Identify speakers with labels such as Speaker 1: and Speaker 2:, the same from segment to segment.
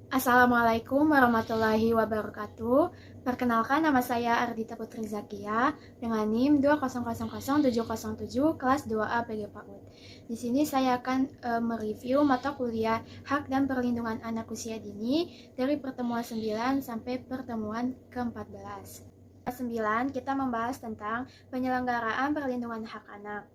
Speaker 1: Assalamualaikum warahmatullahi wabarakatuh. Perkenalkan, nama saya Ardita Putri Zakia dengan NIM 2000707 kelas 2A PG PAUD. Di sini saya akan mereview mata kuliah Hak dan Perlindungan Anak Usia Dini dari pertemuan 9 sampai pertemuan ke-14. 9 kita membahas tentang penyelenggaraan perlindungan hak anak.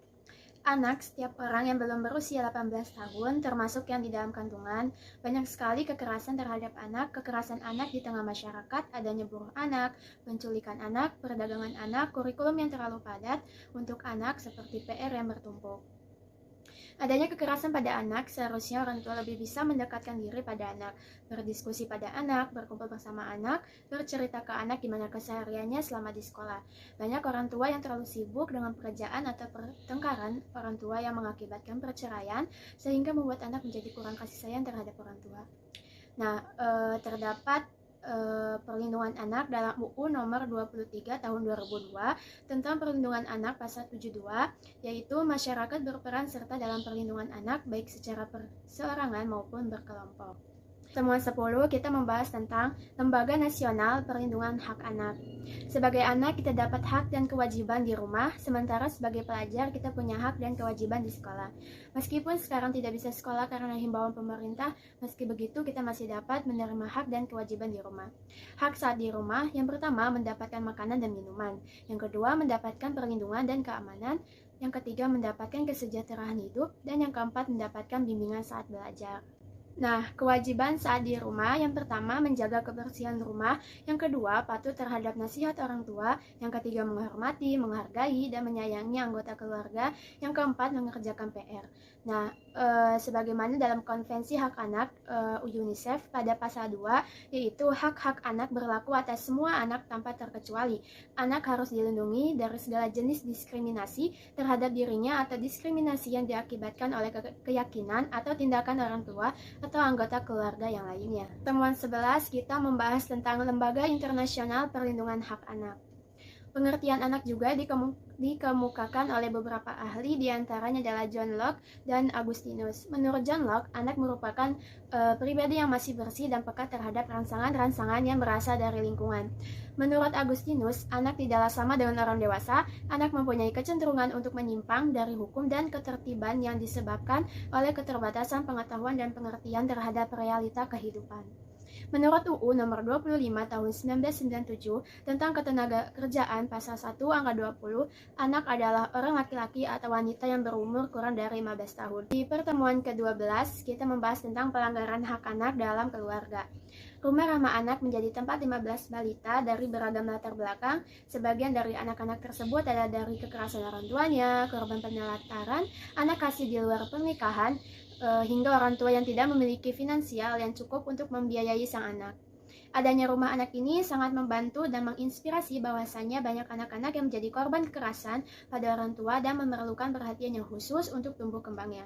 Speaker 1: Anak, setiap orang yang belum berusia 18 tahun, termasuk yang di dalam kandungan, banyak sekali kekerasan terhadap anak, kekerasan anak di tengah masyarakat, adanya buruh anak, penculikan anak, perdagangan anak, kurikulum yang terlalu padat untuk anak seperti PR yang bertumpuk. Adanya kekerasan pada anak, seharusnya orang tua lebih bisa mendekatkan diri pada anak, berdiskusi pada anak, berkumpul bersama anak, bercerita ke anak gimana kesehariannya selama di sekolah. Banyak orang tua yang terlalu sibuk dengan pekerjaan atau pertengkaran orang tua yang mengakibatkan perceraian, sehingga membuat anak menjadi kurang kasih sayang terhadap orang tua. Nah, terdapat perlindungan anak dalam UU nomor 23 tahun 2002 tentang perlindungan anak pasal 72, yaitu masyarakat berperan serta dalam perlindungan anak baik secara perseorangan maupun berkelompok. Temuan 10 kita membahas tentang Lembaga Nasional Perlindungan Hak Anak. Sebagai anak kita dapat hak dan kewajiban di rumah, sementara sebagai pelajar kita punya hak dan kewajiban di sekolah. Meskipun sekarang tidak bisa sekolah karena himbauan pemerintah, meski begitu kita masih dapat menerima hak dan kewajiban di rumah. Hak saat di rumah, yang pertama mendapatkan makanan dan minuman, yang kedua mendapatkan perlindungan dan keamanan, yang ketiga mendapatkan kesejahteraan hidup, dan yang keempat mendapatkan bimbingan saat belajar. Nah, kewajiban saat di rumah, yang pertama menjaga kebersihan rumah, yang kedua patuh terhadap nasihat orang tua, yang ketiga menghormati, menghargai, dan menyayangi anggota keluarga, yang keempat mengerjakan PR. Nah, sebagaimana dalam Konvensi Hak Anak UNICEF pada pasal 2, yaitu hak-hak anak berlaku atas semua anak tanpa terkecuali. Anak harus dilindungi dari segala jenis diskriminasi terhadap dirinya atau diskriminasi yang diakibatkan oleh keyakinan atau tindakan orang tua atau anggota keluarga yang lainnya. Temuan 11 kita membahas tentang Lembaga Internasional Perlindungan Hak Anak. Pengertian anak juga dikemukakan oleh beberapa ahli, diantaranya adalah John Locke dan Agustinus. Menurut John Locke, anak merupakan pribadi yang masih bersih dan peka terhadap rangsangan-rangsangan yang berasal dari lingkungan. Menurut Agustinus, anak tidaklah sama dengan orang dewasa. Anak mempunyai kecenderungan untuk menyimpang dari hukum dan ketertiban yang disebabkan oleh keterbatasan pengetahuan dan pengertian terhadap realita kehidupan. Menurut UU nomor 25 tahun 1997 tentang Ketenagakerjaan pasal 1 angka 20, anak adalah orang laki-laki atau wanita yang berumur kurang dari 15 tahun. Di pertemuan ke-12, kita membahas tentang pelanggaran hak anak dalam keluarga. Rumah Ramah Anak menjadi tempat 15 balita dari beragam latar belakang. Sebagian dari anak-anak tersebut adalah dari kekerasan orang tuanya, korban penelantaran, anak kasih di luar pernikahan, hingga orang tua yang tidak memiliki finansial yang cukup untuk membiayai sang anak. Adanya rumah anak ini sangat membantu dan menginspirasi bahwasannya banyak anak-anak yang menjadi korban kekerasan pada orang tua dan memerlukan perhatian yang khusus untuk tumbuh kembangnya.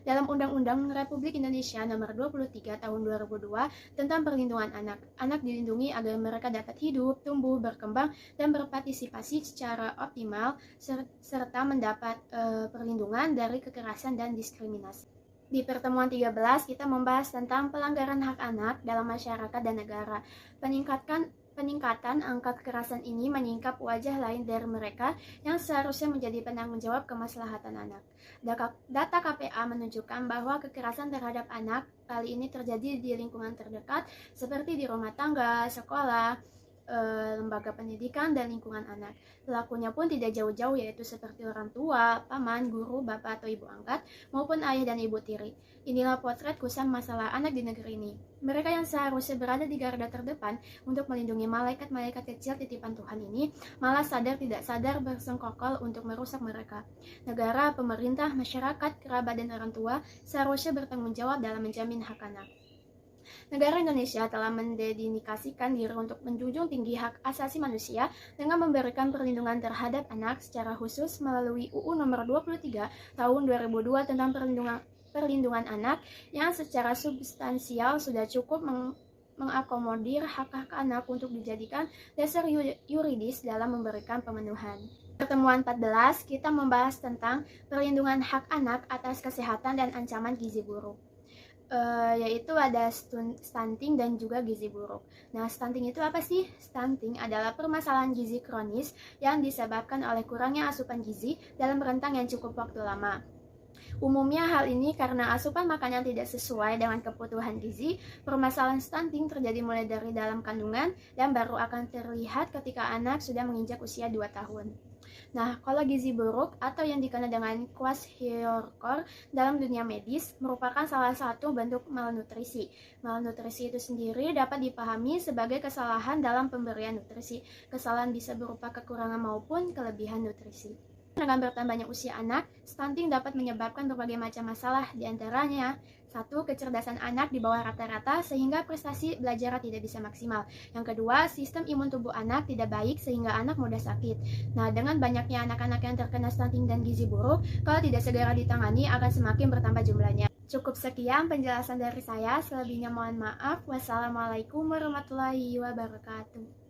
Speaker 1: Dalam Undang-Undang Republik Indonesia Nomor 23 Tahun 2002 tentang Perlindungan Anak, anak dilindungi agar mereka dapat hidup, tumbuh, berkembang, dan berpartisipasi secara optimal serta mendapat perlindungan dari kekerasan dan diskriminasi. Di pertemuan 13, kita membahas tentang pelanggaran hak anak dalam masyarakat dan negara. Peningkatan angka kekerasan ini menyingkap wajah lain dari mereka yang seharusnya menjadi penanggung jawab kemaslahatan anak. Data KPA menunjukkan bahwa kekerasan terhadap anak kali ini terjadi di lingkungan terdekat seperti di rumah tangga, sekolah, lembaga pendidikan, dan lingkungan anak. Pelakunya pun tidak jauh-jauh, yaitu seperti orang tua, paman, guru, bapak atau ibu angkat, maupun ayah dan ibu tiri. Inilah potret kusam masalah anak di negeri ini. Mereka yang seharusnya berada di garda terdepan untuk melindungi malaikat-malaikat kecil titipan Tuhan ini, malah sadar tidak sadar bersengkokol untuk merusak mereka. Negara, pemerintah, masyarakat, kerabat, dan orang tua seharusnya bertanggung jawab dalam menjamin hak anak. Negara Indonesia telah mendedikasikan diri untuk menjunjung tinggi hak asasi manusia dengan memberikan perlindungan terhadap anak secara khusus melalui UU nomor 23 tahun 2002 tentang perlindungan anak yang secara substansial sudah cukup mengakomodir hak-hak anak untuk dijadikan dasar yuridis dalam memberikan pemenuhan. Pertemuan 14, kita membahas tentang perlindungan hak anak atas kesehatan dan ancaman gizi buruk. yaitu ada stunting dan juga gizi buruk. Nah, stunting itu apa sih? Stunting adalah permasalahan gizi kronis yang disebabkan oleh kurangnya asupan gizi dalam rentang yang cukup waktu lama. Umumnya hal ini karena asupan makanan tidak sesuai dengan kebutuhan gizi. Permasalahan stunting terjadi mulai dari dalam kandungan dan baru akan terlihat ketika anak sudah menginjak usia 2 tahun. Nah, kalau gizi buruk atau yang dikenal dengan kwashiorkor dalam dunia medis merupakan salah satu bentuk malnutrisi. Malnutrisi itu sendiri dapat dipahami sebagai kesalahan dalam pemberian nutrisi. Kesalahan bisa berupa kekurangan maupun kelebihan nutrisi. Dengan bertambahnya usia anak, stunting dapat menyebabkan berbagai macam masalah, diantaranya 1. Kecerdasan anak di bawah rata-rata sehingga prestasi belajar tidak bisa maksimal. Yang kedua, sistem imun tubuh anak tidak baik sehingga anak mudah sakit. Nah, dengan banyaknya anak-anak yang terkena stunting dan gizi buruk, kalau tidak segera ditangani akan semakin bertambah jumlahnya. Cukup sekian penjelasan dari saya, selebihnya mohon maaf. Wassalamualaikum warahmatullahi wabarakatuh.